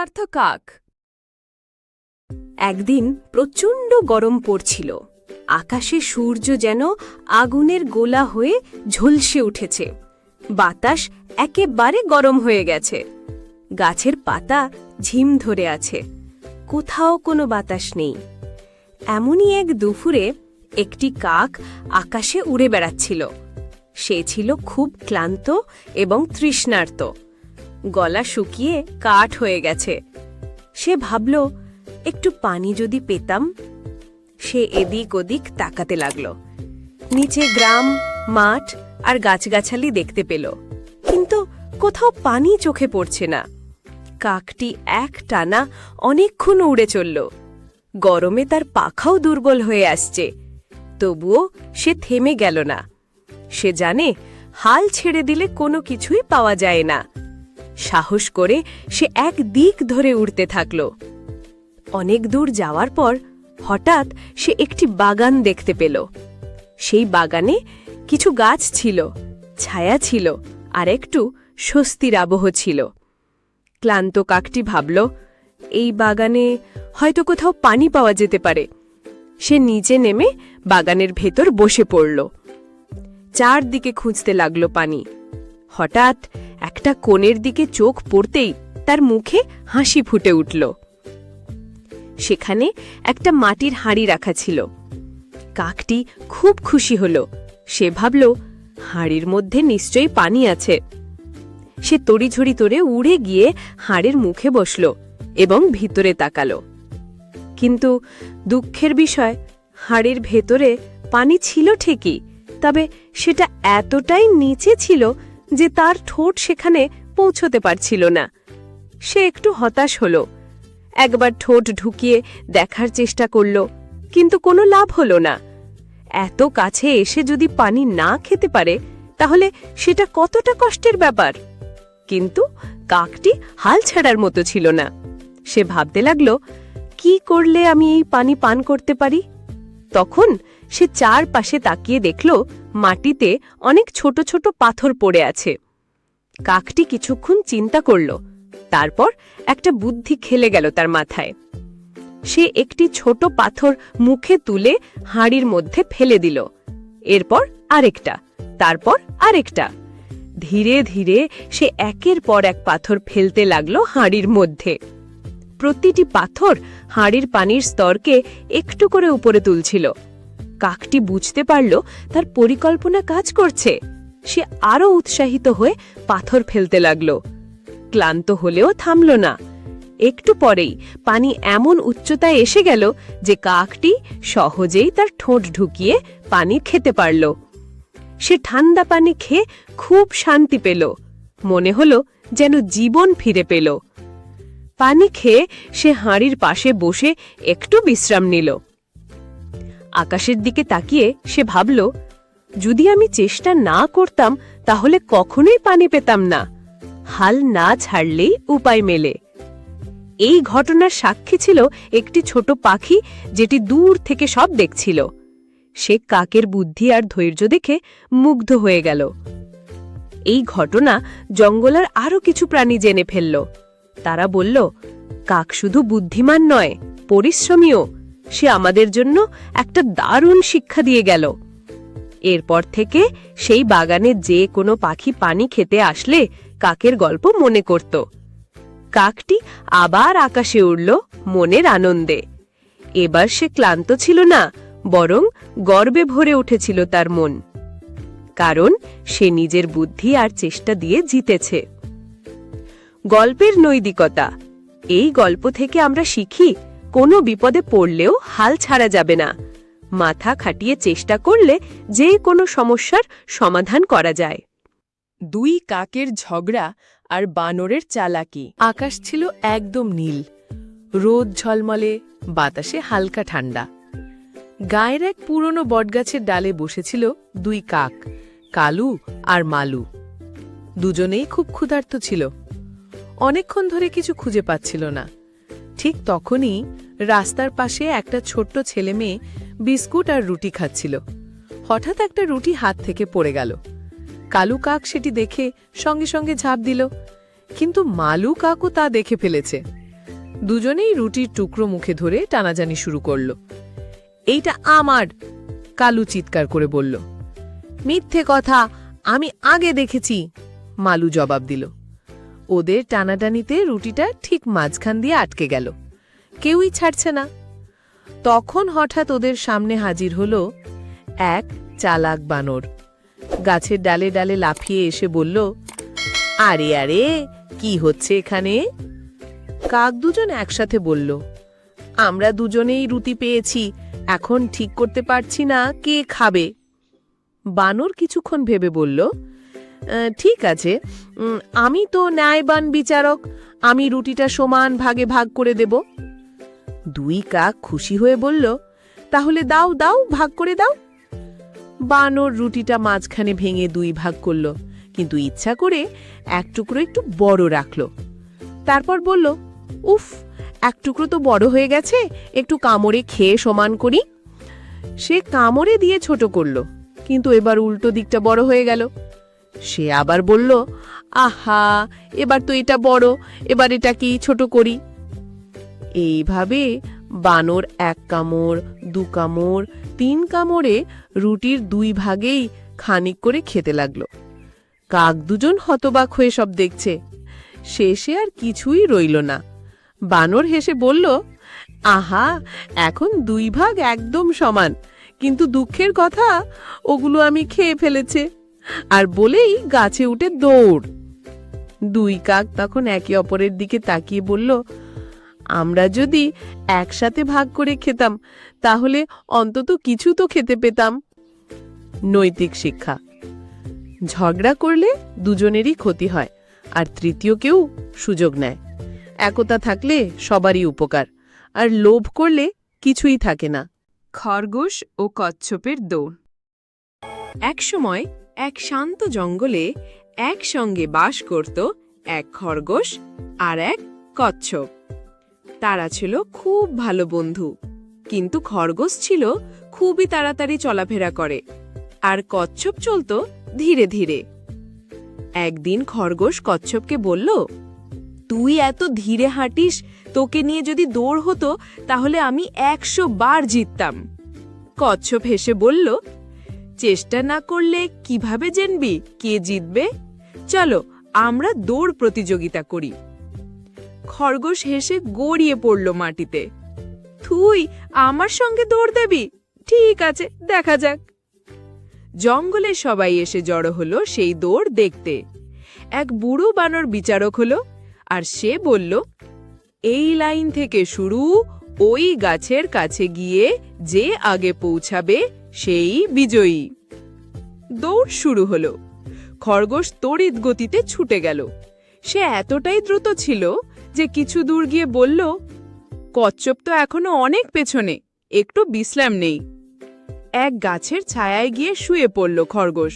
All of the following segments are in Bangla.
ক্ষুধার্ত কাক। একদিন প্রচণ্ড গরম পড়ছিল। আকাশে সূর্য যেন আগুনের গোলা হয়ে ঝলসে উঠেছে। বাতাস একেবারে গরম হয়ে গেছে। গাছের পাতা ঝিম ধরে আছে, কোথাও কোনো বাতাস নেই। এমনই এক দুপুরে একটি কাক আকাশে উড়ে বেড়াচ্ছিল। সে ছিল খুব ক্লান্ত এবং তৃষ্ণার্ত। গলা শুকিয়ে কাঠ হয়ে গেছে। সে ভাবল, একটু পানি যদি পেতাম। সে এদিক ওদিক তাকাতে লাগল। নিচে গ্রাম, মাঠ আর গাছগাছালি দেখতে পেল, কিন্তু কোথাও পানি চোখে পড়ছে না। কাকটি এক টানা অনেকক্ষণ উড়ে চলল। গরমে তার পাখাও দুর্বল হয়ে আসছে, তবুও সে থেমে গেল না। সে জানে, হাল ছেড়ে দিলে কোনো কিছুই পাওয়া যায় না। সাহস করে সে এক দিক ধরে উড়তে থাকল। অনেক দূর যাওয়ার পর হঠাৎ সে একটি বাগান দেখতে পেল। সেই বাগানে কিছু গাছ ছিল, ছায়া ছিল আর একটু স্বস্তির আবহ ছিল। ক্লান্ত কাকটি ভাবল, এই বাগানে হয়তো কোথাও পানি পাওয়া যেতে পারে। সে নিচে নেমে বাগানের ভেতর বসে পড়ল। চারদিকে খুঁজতে লাগলো পানি। হঠাৎ একটা কোণের দিকে চোখ পড়তেই তার মুখে হাসি ফুটে উঠল। সেখানে একটা মাটির হাঁড়ি রাখা ছিল। কাকটি খুব খুশি হল। সে ভাবল, হাঁড়ির মধ্যে নিশ্চয়ই পানি আছে। সে তড়িঝড়ি তোড়ে উড়ে গিয়ে হাঁড়ির মুখে বসল এবং ভিতরে তাকালো। কিন্তু দুঃখের বিষয়, হাঁড়ির ভেতরে পানি ছিল ঠিকই, তবে সেটা এতটাই নিচে ছিল যে তার ঠোঁট সেখানে পৌঁছতে পারছিল না। সে একটু হতাশ হল। একবার ঠোঁট ঢুকিয়ে দেখার চেষ্টা করল, কিন্তু কোনো লাভ হল না। এত কাছে এসে যদি পানি না খেতে পারে, তাহলে সেটা কতটা কষ্টের ব্যাপার। কিন্তু কাকটি হাল ছাড়ার মতো ছিল না। সে ভাবতে লাগল, কি করলে আমি এই পানি পান করতে পারি। তখন সে চারপাশে তাকিয়ে দেখল, মাটিতে অনেক ছোট ছোট পাথর পড়ে আছে। কাকটি কিছুক্ষণ চিন্তা করল, তারপর একটা বুদ্ধি খেলে গেল তার মাথায়। সে একটি ছোট পাথর মুখে তুলে হাঁড়ির মধ্যে ফেলে দিল। এরপর আরেকটা, তারপর আরেকটা। ধীরে ধীরে সে একের পর এক পাথর ফেলতে লাগলো হাঁড়ির মধ্যে। প্রতিটি পাথর হাঁড়ির পানির স্তরকে একটু করে উপরে তুলছিল। কাকটি বুঝতে পারল তার পরিকল্পনা কাজ করছে। সে আরও উৎসাহিত হয়ে পাথর ফেলতে লাগল। ক্লান্ত হলেও থামল না। একটু পরেই পানি এমন উচ্চতায় এসে গেল যে কাকটি সহজেই তার ঠোঁট ঢুকিয়ে পানি খেতে পারল। সে ঠান্ডা পানি খেয়ে খুব শান্তি পেল। মনে হলো যেন জীবন ফিরে পেল। পানি খেয়ে সে হাঁড়ির পাশে বসে একটু বিশ্রাম নিল। আকাশের দিকে তাকিয়ে সে ভাবল, যদি আমি চেষ্টা না করতাম তাহলে কখনোই পানি পেতাম না। হাল না ছাড়লেই উপায় মেলে। এই ঘটনার সাক্ষী ছিল একটি ছোট পাখি, যেটি দূর থেকে সব দেখছিল। সে কাকের বুদ্ধি আর ধৈর্য দেখে মুগ্ধ হয়ে গেল। এই ঘটনা জঙ্গলের আরও কিছু প্রাণী জেনে ফেলল। তারা বলল, কাক শুধু বুদ্ধিমান নয়, পরিশ্রমীও। সে আমাদের জন্য একটা দারুণ শিক্ষা দিয়ে গেল। এরপর থেকে সেই বাগানে যে কোনো পাখি পানি খেতে আসলে কাকের গল্প মনে করত। কাকটি আবার আকাশে উড়ল মনের আনন্দে। এবার সে ক্লান্ত ছিল না, বরং গর্বে ভরে উঠেছিল তার মন। কারণ সে নিজের বুদ্ধি আর চেষ্টা দিয়ে জিতেছে। গল্পের নৈতিকতা। এই গল্প থেকে আমরা শিখি, কোনো বিপদে পড়লেও হাল ছাড়া যাবে না। মাথা খাটিয়ে চেষ্টা করলে যে কোনো সমস্যার সমাধান করা যায়। দুই কাকের ঝগড়া আর বানরের চালাকি। আকাশ ছিল একদম নীল, রোদ ঝলমলে, বাতাসে হালকা ঠান্ডা। গায়ের এক পুরনো বটগাছের ডালে বসেছিল দুই কাক, কালু আর মালু। দুজনেই খুব ক্ষুধার্ত ছিল। অনেকক্ষণ ধরে কিছু খুঁজে পাচ্ছিল না। ঠিক তখনই রাস্তার পাশে একটা ছোট্ট ছেলে মেয়ে বিস্কুট আর রুটি খাচ্ছিল। হঠাৎ একটা রুটি হাত থেকে পড়ে গেল। কালু কাক সেটি দেখে সঙ্গে সঙ্গে ঝাঁপ দিল, কিন্তু মালু কাকও তা দেখে ফেলেছে। দুজনেই রুটির টুকরো মুখে ধরে টানাজানি শুরু করল। এইটা আমার, কালু চিৎকার করে বলল। মিথ্যে কথা, আমি আগে দেখেছি, মালু জবাব দিল। ওদের টানাটানিতে রুটিটা ঠিক মাঝখান দিয়ে আটকে গেল, কেউই ছাড়ছে না। তখন হঠাৎ ওদের সামনে হাজির হল এক চালাক বানর। গাছের ডালে ডালে লাফিয়ে এসে বলল, আরে আরে, কি হচ্ছে এখানে? কাক দুজন একসাথে বলল, আমরা দুজনেই রুটি পেয়েছি, এখন ঠিক করতে পারছি না কে খাবে। বানর কিছুক্ষণ ভেবে বলল, ঠিক আছে, আমি তো ন্যায়বান বিচারক, আমি রুটিটা সমান ভাগে ভাগ করে দেব। দুই কাক খুশি হয়ে বলল, তাহলে দাও দাও, ভাগ করে দাও। বানর রুটিটা মাঝখানে ভেঙে দুই ভাগ করল, কিন্তু ইচ্ছা করে এক টুকরো একটু বড় রাখল। তারপর বলল, উফ, এক টুকরো তো বড় হয়ে গেছে, একটু কামড়ে খেয়ে সমান করি। সে কামড়ে দিয়ে ছোট করল, কিন্তু এবার উল্টো দিকটা বড় হয়ে গেল। সে আবার বলল, আহা, এবার তো এটা বড়, এবার এটাকেই ছোট করি। এইভাবে বানর এক কামড়, দু কামড়, তিন কামড়ে রুটির দুই ভাগেই খানিক করে খেতে লাগলো। কাক দুজন হতবাক হয়ে সব দেখছে। শেষে আর কিছুই রইল না। বানর হেসে বলল, আহা, এখন দুই ভাগ একদম সমান, কিন্তু দুঃখের কথা, ওগুলো আমি খেয়ে ফেলেছে। আর বলেই গাছে উঠে দৌড়। দুই কাক তখন একে অপরের দিকে তাকিয়ে বলল, আমরা যদি একসাথে ভাগ করে খেতাম, তাহলে অন্তত কিছু তো খেতে পেতাম। নৈতিক শিক্ষা: ঝগড়া করলে দুজনেরই ক্ষতি হয়, আর তৃতীয় কেউ সুযোগ নেয়। একতা থাকলে সবারই উপকার, আর লোভ করলে কিছুই থাকে না। খরগোশ ও কচ্ছপের দৌড়। একসময় এক শান্ত জঙ্গলে একসঙ্গে বাস করত এক খরগোশ আর এক কচ্ছপ। তারা ছিল খুব ভালো বন্ধু, কিন্তু খরগোশ ছিল খুবই তাড়াতাড়ি চলাফেরা করে, আর কচ্ছপ চলত ধীরে ধীরে। একদিন খরগোশ কচ্ছপকে বলল, তুই এত ধীরে হাঁটিস, তোকে নিয়ে যদি দৌড় হতো তাহলে আমি 100 বার জিততাম। কচ্ছপ হেসে বলল, চেষ্টা না করলে কিভাবে জানবি কে জিতবে? চলো আমরা দৌড় প্রতিযোগিতা করি। খরগোশ হেসে গড়িয়ে পড়ল মাটিতে। তুই আমার সঙ্গে দৌড় দেবি? ঠিক আছে, দেখা যাক। জঙ্গলে সবাই এসে জড়ো হলো সেই দৌড় দেখতে। এক বুড়ো বানর বিচারক হলো, আর সে বলল, এই লাইন থেকে শুরু, ওই গাছের কাছে গিয়ে যে আগে পৌঁছাবে সেই বিজয়ী। দৌড় শুরু হলো। খরগোশ তড়িৎ গতিতে ছুটে গেল। সে এতটাই দ্রুত ছিল যে কিছু দূর গিয়ে বলল, কচ্ছপ তো এখনো অনেক পেছনে, একটু বিশ্রাম নেই। এক গাছের ছায়ায় গিয়ে শুয়ে পড়ল খরগোশ।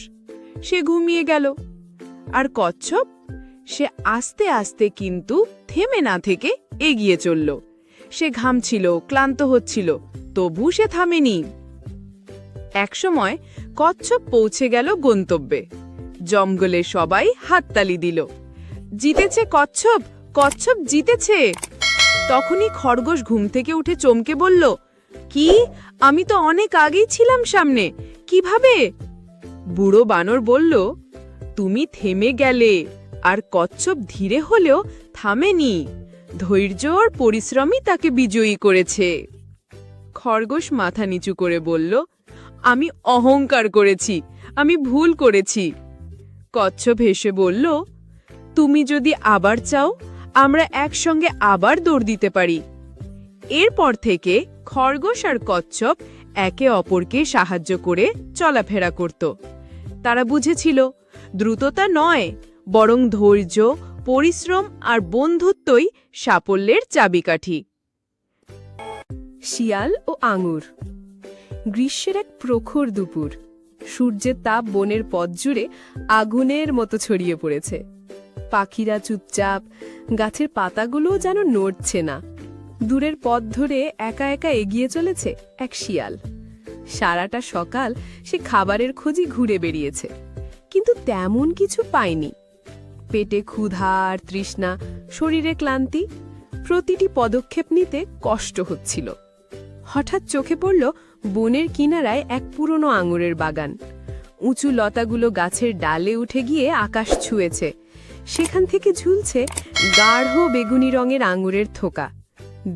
সে ঘুমিয়ে গেল। আর কচ্ছপ, সে আস্তে আস্তে কিন্তু থেমে না থেকে এগিয়ে চলল। সে ঘামছিল, ক্লান্ত হচ্ছিল, তবু সে থামেনি। একসময় কচ্ছপ পৌঁছে গেল গন্তব্যে। জঙ্গলে সবাই হাততালি দিল, জিতেছে কচ্ছপ, কচ্ছপ জিতেছে। তখনই খরগোশ ঘুম থেকে উঠে চমকে বলল, কি, আমি তো অনেক আগেই ছিলাম সামনে, কিভাবে? বুড়ো বানর বলল, তুমি থেমে গেলে, আর কচ্ছপ ধীরে হলেও থামেনি। ধৈর্য আর পরিশ্রমই তাকে বিজয়ী করেছে। খরগোশ মাথা নিচু করে বলল, আমি অহংকার করেছি, আমি ভুল করেছি। কচ্ছপ হেসে বলল, তুমি যদি আবার চাও, আমরা একসঙ্গে আবার দৌড় দিতে পারি। এরপর থেকে খরগোশ আর কচ্ছপ একে অপরকে সাহায্য করে চলাফেরা করত। তারা বুঝেছিল, দ্রুততা নয়, বরং ধৈর্য, পরিশ্রম আর বন্ধুত্বই সাফল্যের চাবিকাঠি। শিয়াল ও আঙুর। গ্রীষ্মের এক প্রখর দুপুর। সূর্যের তাপ বনের পথ জুড়ে আগুনের মতো ছড়িয়ে পড়েছে। পাখিরা চুপচাপ, গাছের পাতাগুলোও যেন নড়ছে না। দূরের পথ ধরে একা একা এগিয়ে চলেছে এক শিয়াল। সারাটা সকাল সে খাবারের খোঁজে ঘুরে বেরিয়েছে, কিন্তু তেমন কিছু পায়নি। পেটে ক্ষুধা আর তৃষ্ণা, শরীরে ক্লান্তি, প্রতিটি পদক্ষেপ নিতে কষ্ট হচ্ছিল। হঠাৎ চোখে পড়ল বনের কিনারায় এক পুরনো আঙুরের বাগান। উঁচু লতাগুলো গাছের ডালে উঠে গিয়ে আকাশ ছুঁয়েছে। সেখান থেকে ঝুলছে গাঢ় বেগুনি রঙের আঙুরের থোকা।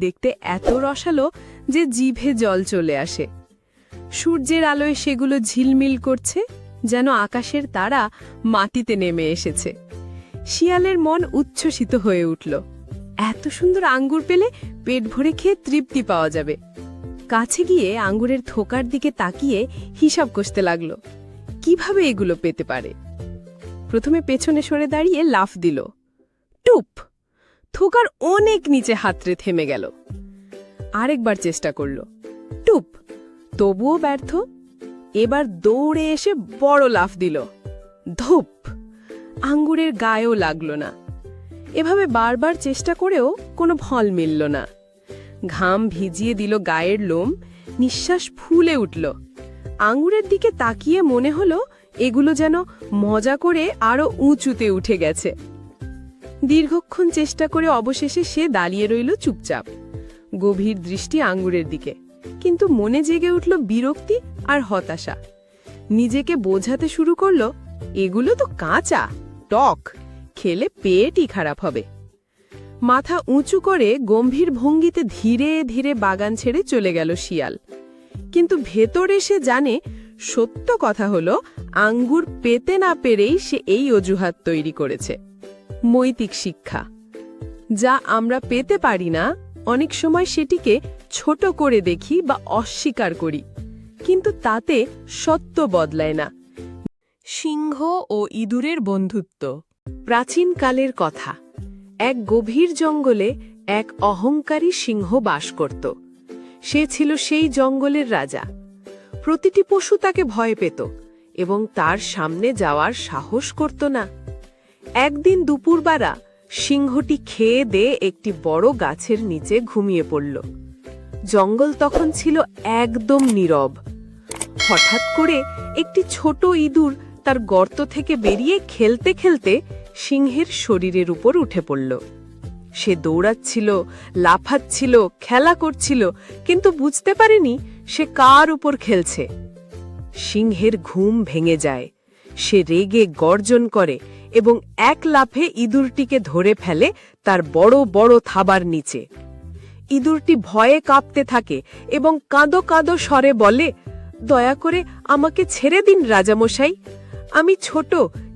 দেখতে এত রসালো যে জিভে জল চলে আসে। সূর্যের আলোয় সেগুলো ঝিলমিল করছে, যেন আকাশের তারা মাটিতে নেমে এসেছে। শিয়ালের মন উচ্ছ্বসিত হয়ে উঠল। এত সুন্দর আঙ্গুর পেলে পেট ভরে খেয়ে তৃপ্তি পাওয়া যাবে। কাছে গিয়ে আঙ্গুরের থোকার দিকে তাকিয়ে হিসাব কষতে লাগল, কিভাবে এগুলো পেতে পারে। প্রথমে পেছনে সরে দাঁড়িয়ে লাফ দিল। টুপ! থোকার অনেক নিচে হাতড়ে থেমে গেল। আরেকবার চেষ্টা করল। টুপ! তবুও ব্যর্থ। এবার দৌড়ে এসে বড় লাফ দিল। ধুপ! আঙ্গুরের গায়েও লাগল না। এভাবে বারবার চেষ্টা করেও কোনো ফল মিলল না। ঘাম ভিজিয়ে দিল গায়ের লোম, নিঃশ্বাস ফুলে উঠল। আঙ্গুরের দিকে তাকিয়ে মনে হলো এগুলো যেন মজা করে আরো উঁচুতে উঠে গেছে। দীর্ঘক্ষণ চেষ্টা করে অবশেষে সে দাঁড়িয়ে রইল চুপচাপ, গভীর দৃষ্টি আঙ্গুরের দিকে। কিন্তু মনে জেগে উঠল বিরক্তি আর হতাশা। নিজেকে বোঝাতে শুরু করল, এগুলো তো কাঁচা, টক, খেলে পেটই খারাপ হবে। মাথা উঁচু করে গম্ভীর ভঙ্গিতে ধীরে ধীরে বাগান ছেড়ে চলে গেল শিয়াল। কিন্তু ভেতরে সে জানে, সত্য কথা হলো আঙ্গুর পেতে না পেরেই সে এই অজুহাত তৈরি করেছে। নৈতিক শিক্ষা: যা আমরা পেতে পারি না, অনেক সময় সেটিকে ছোট করে দেখি বা অস্বীকার করি, কিন্তু তাতে সত্য বদলায় না। সিংহ ও ইঁদুরের বন্ধুত্ব। প্রাচীনকালের কথা। এক গভীর জঙ্গলে এক অহংকারী সিংহ বাস করত। সে ছিল সেই জঙ্গলের রাজা। প্রতিটি পশু তাকে ভয় পেত এবং তার সামনে যাওয়ার সাহস করত না। একদিন দুপুরবেলা সিংহটি খেয়ে দিয়ে একটি বড় গাছের নিচে ঘুমিয়ে পড়ল। জঙ্গল তখন ছিল একদম নীরব। হঠাৎ করে একটি ছোট ইঁদুর তার গর্ত থেকে বেরিয়ে খেলতে খেলতে সিংহের শরীরের উপর উঠে পড়ল। সে দৌড়াচ্ছিল, লাফাচ্ছিল, খেলা করছিল, কিন্তু বুঝতে পারেনি সে কার উপর খেলছে। সিংহের ঘুম ভেঙে যায়। সে রেগে গর্জন করে এবং এক লাফে ইঁদুরটিকে ধরে ফেলে তার বড় বড় থাবার নিচে। ইঁদুরটি ভয়ে কাঁপতে থাকে এবং কাঁদো কাঁদো স্বরে বলে, দয়া করে আমাকে ছেড়ে দিন রাজামশাই। আমি ছোট,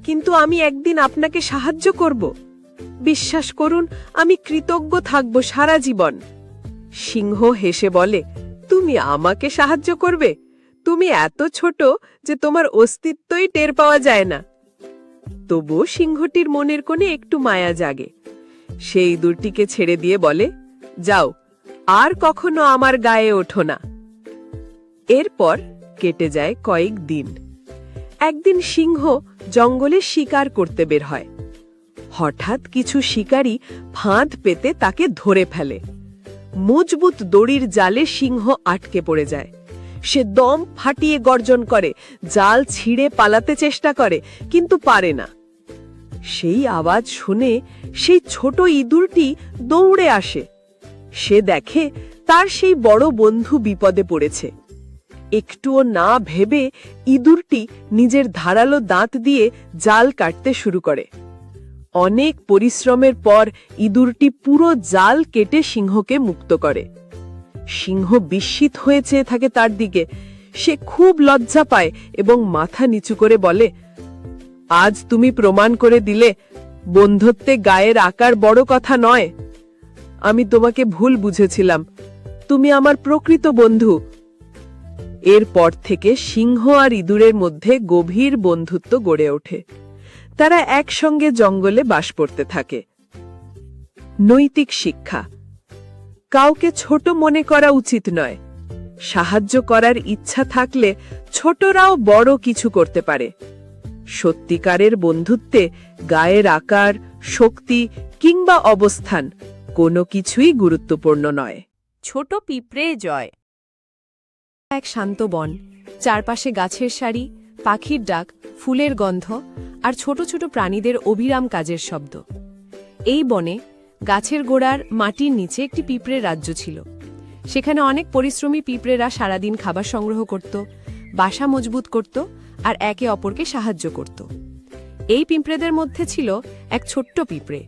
কিন্তু আমি একদিন আপনাকে সাহায্য করব। বিশ্বাস করুন, আমি কৃতজ্ঞ থাকব সারা জীবন। সিংহ হেসে বলে, তুমি আমাকে সাহায্য করবে? তুমি এত ছোট যে তোমার অস্তিত্বই টের পাওয়া যায় না। তবু সিংহটির মনের কোণে একটু মায়া জাগে। সেই ইঁদুরটিকে ছেড়ে দিয়ে বলে, যাও, আর কখনো আমার গায়ে ওঠো না। এরপর কেটে যায় কয়েক দিন। একদিন সিংহ জঙ্গলে শিকার করতে বের হয়। হঠাৎ কিছু শিকারী ফাঁদ পেতে তাকে ধরে ফেলে। মজবুত দড়ির জালে সিংহ আটকে পড়ে যায়। সে দম ফাটিয়ে গর্জন করে, জাল ছিঁড়ে পালাতে চেষ্টা করে, কিন্তু পারে না। সেই আওয়াজ শুনে সেই ছোট ইঁদুরটি দৌড়ে আসে। সে দেখে তার সেই বড় বন্ধু বিপদে পড়েছে। একটুও না ভেবে ইঁদুরটি নিজের ধারালো দাঁত দিয়ে জাল কাটতে শুরু করে। অনেক পরিশ্রমের পর ইঁদুরটি পুরো জাল কেটে সিংহকে মুক্ত করে। সিংহ বিস্মিত হয়ে চেয়ে থাকে তার দিকে। সে খুব লজ্জা পায় এবং মাথা নিচু করে বলে, আজ তুমি প্রমাণ করে দিলে বন্ধুত্বে গায়ের আকার বড় কথা নয়। আমি তোমাকে ভুল বুঝেছিলাম। তুমি আমার প্রকৃত বন্ধু। এরপর থেকে সিংহ আর ইঁদুরের মধ্যে গভীর বন্ধুত্ব গড়ে ওঠে। তারা একসঙ্গে জঙ্গলে বাস করতে থাকে। নৈতিক শিক্ষা: কাউকে ছোট মনে করা উচিত নয়। সাহায্য করার ইচ্ছা থাকলে ছোটরাও বড় কিছু করতে পারে। সত্যিকারের বন্ধুত্বে গায়ের আকার, শক্তি কিংবা অবস্থান কোনো কিছুই গুরুত্বপূর্ণ নয়। ছোট পিঁপড়ে জয়। এক শান্ত বন, চারপাশে গাছের সারি, পাখির ডাক, ফুলের গন্ধ আর ছোট ছোট প্রাণীদের অবিরাম কাজের শব্দ। এই বনে গাছের গোড়ার মাটির নিচে একটি পিঁপড়ের রাজ্য ছিল। সেখানে অনেক পরিশ্রমী পিঁপড়েরা সারাদিন খাবার সংগ্রহ করত, বাসা মজবুত করত আর একে অপরকে সাহায্য করত। এই পিঁপড়েদের মধ্যে ছিল এক ছোট্ট পিঁপড়ে,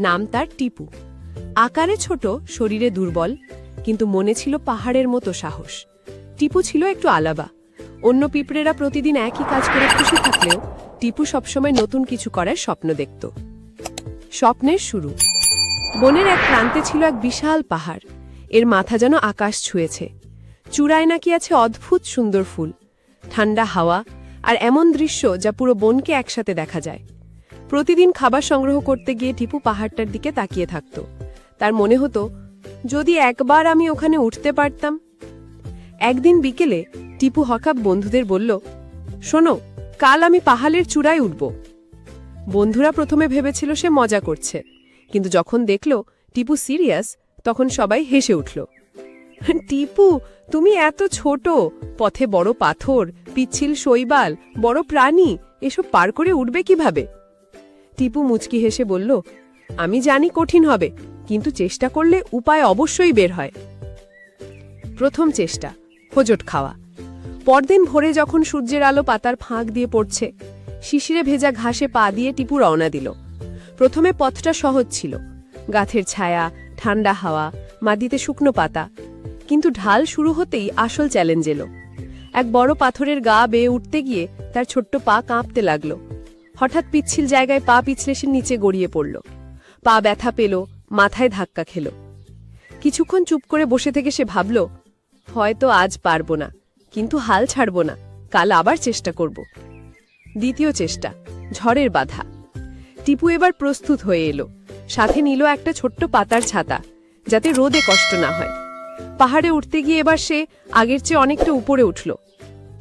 নাম তার টিপু। আকারে ছোট, শরীরে দুর্বল, কিন্তু মনে ছিল পাহাড়ের মতো সাহস। টিপু ছিল একটু আলাদা। অন্য পিঁপড়েরা প্রতিদিন একই কাজ করে খুশি থাকলেও টিপু সবসময় নতুন কিছু করার স্বপ্ন দেখত। স্বপ্নের শুরু। বনের এক প্রান্তে ছিল এক বিশাল পাহাড়। এর মাথা যেন আকাশ ছুঁয়েছে। চূড়ায় নাকি আছে অদ্ভুত সুন্দর ফুল, ঠান্ডা হাওয়া আর এমন দৃশ্য যা পুরো বনকে একসাথে দেখা যায়। প্রতিদিন খাবার সংগ্রহ করতে গিয়ে টিপু পাহাড়টার দিকে তাকিয়ে থাকত। তার মনে হতো, যদি একবার আমি ওখানে উঠতে পারতাম। একদিন বিকেলে টিপু হঠাৎ বন্ধুদের বলল, শোনো, কাল আমি পাহাড়ের চূড়ায় উঠব। বন্ধুরা প্রথমে ভেবেছিল সে মজা করছে, কিন্তু যখন দেখল টিপু সিরিয়াস, তখন সবাই হেসে উঠল। টিপু, তুমি এত ছোট, পথে বড় পাথর, পিচ্ছিল শৈবাল, বড় প্রাণী, এসব পার করে উঠবে কিভাবে? টিপু মুচকি হেসে বলল, আমি জানি কঠিন হবে, কিন্তু চেষ্টা করলে উপায় অবশ্যই বের হয়। প্রথম চেষ্টা, হোঁচট খাওয়া। পরদিন ভোরে যখন সূর্যের আলো পাতার ফাঁক দিয়ে পড়ছে, শিশিরে ভেজা ঘাসে পা দিয়ে টিপু রওনা দিল। প্রথমে পথটা সহজ ছিল, গাছের ছায়া, ঠান্ডা হাওয়া, মাটিতে শুকনো পাতা। কিন্তু ঢাল শুরু হতেই আসল চ্যালেঞ্জ এলো। এক বড় পাথরের গা বেয়ে উঠতে গিয়ে তার ছোট্ট পা কাঁপতে লাগল। হঠাৎ পিচ্ছিল জায়গায় পা পিছলে সে নিচে গড়িয়ে পড়ল। পা ব্যথা পেল, মাথায় ধাক্কা খেল। কিছুক্ষণ চুপ করে বসে থেকে সে ভাবল, হয়তো আজ পারব না, কিন্তু হাল ছাড়ব না, কাল আবার চেষ্টা করব। দ্বিতীয় চেষ্টা, ঝড়ের বাধা। টিপু এবার প্রস্তুত হয়ে এলো। সাথে নিল একটা ছোট্ট পাতার ছাতা, যাতে রোদে কষ্ট না হয়। পাহাড়ে উঠতে গিয়ে এবার সে আগের চেয়ে অনেকটা উপরে উঠল।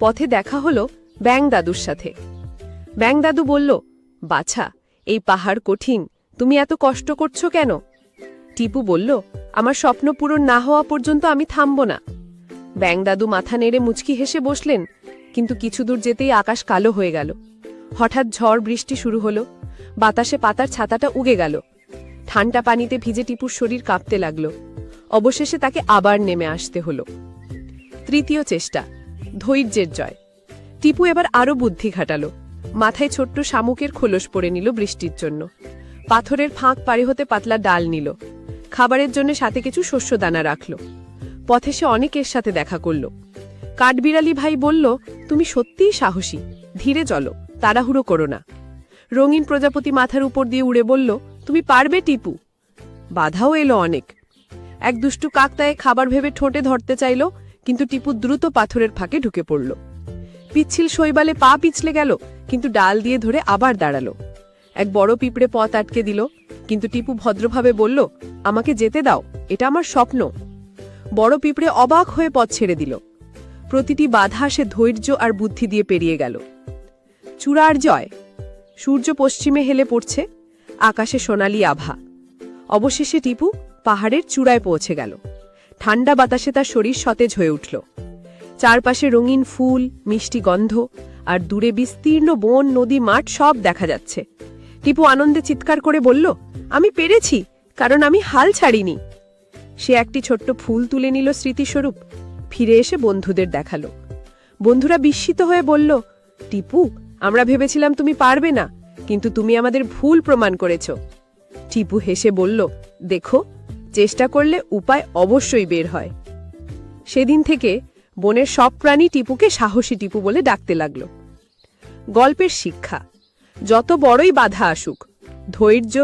পথে দেখা হলো ব্যাঙ দাদুর সাথে। ব্যাঙ দাদু বলল, বাছা, এই পাহাড় কঠিন, তুমি এত কষ্ট করছো কেন? টিপু বলল, আমার স্বপ্ন পূরণ না হওয়া পর্যন্ত আমি থামব না। ব্যাঙ দাদু মাথা নেড়ে মুচকি হেসে বসলেন, কিন্তু কিছু দূর যেতেই আকাশ কালো হয়ে গেল। হঠাৎ ঝড় বৃষ্টি শুরু হলো। বাতাসে পাতার ছাতাটা উগে গেল। ঠান্ডা পানিতে ভিজে টিপুর শরীর কাঁপতে লাগল। অবশেষে তাকে আবার নেমে আসতে হলো। তৃতীয় চেষ্টা, ধৈর্যের জয়। টিপু এবার আরও বুদ্ধি খাটালো। মাথায় ছোট্ট শামুকের খোলস পরে নিল বৃষ্টির জন্য। পাথরের ফাঁক পারে হতে পাতলা ডাল নিল। খাবারের জন্য সাথে কিছু শস্যদানা রাখল। পথে সে অনেকের সাথে দেখা করল। কাঠবিড়ালি ভাই বলল, তুমি সত্যিই সাহসী, ধীরে চলো, তাড়াহুড়ো করো না। রঙিন প্রজাপতি মাথার উপর দিয়ে উড়ে বলল, তুমি পারবে টিপু। বাধাও এলো অনেক। এক দুষ্টু কাকতায়ে খাবার ভেবে ঠোঁটে ধরতে চাইল, কিন্তু টিপু দ্রুত পাথরের ফাঁকে ঢুকে পড়ল। পিচ্ছিল শৈবালে পা পিছলে গেল, কিন্তু ডাল দিয়ে ধরে আবার দাঁড়ালো। এক বড় পিঁপড়ে পথ আটকে দিল, কিন্তু টিপু ভদ্রভাবে বলল, আমাকে যেতে দাও, এটা আমার স্বপ্ন। বড় পিঁপড়ে অবাক হয়ে পথ ছেড়ে দিল। প্রতিটি বাধা সে ধৈর্য আর বুদ্ধি দিয়ে পেরিয়ে গেল। চূড়ার জয়। সূর্য পশ্চিমে হেলে পড়ছে, আকাশে সোনালি আভা। অবশেষে টিপু পাহাড়ের চূড়ায় পৌঁছে গেল। ঠান্ডা বাতাসে তার শরীর সতেজ হয়ে উঠল। চারপাশে রঙিন ফুল, মিষ্টি গন্ধ আর দূরে বিস্তীর্ণ বন, নদী, মাঠ সব দেখা যাচ্ছে। টিপু আনন্দে চিৎকার করে বলল, আমি পেরেছি, কারণ আমি হাল ছাড়িনি। সে একটি ছোট্ট ফুল তুলে নিল স্মৃতিস্বরূপ। ফিরে এসে বন্ধুদের দেখালো। বন্ধুরা বিস্মিত হয়ে বলল, টিপু, আমরা ভেবেছিলাম তুমি পারবে না, কিন্তু তুমি আমাদের ভুল প্রমাণ করেছ। টিপু হেসে বলল, দেখো, চেষ্টা করলে উপায় অবশ্যই বের হয়। সেদিন থেকে বনের সব প্রাণী টিপুকে সাহসী টিপু বলে ডাকতে লাগল। গল্পের শিক্ষা, যত বড়ই বাধা আসুক, ধৈর্য,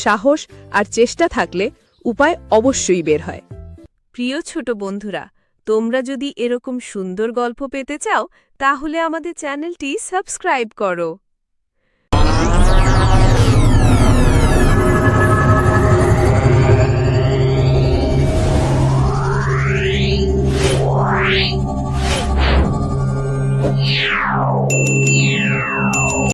সাহস আর চেষ্টা থাকলে উপায় অবশ্যই বের হয়। প্রিয় ছোট বন্ধুরা, তোমরা যদি এরকম সুন্দর গল্প পেতে চাও, তাহলে আমাদের চ্যানেলটি সাবস্ক্রাইব করো।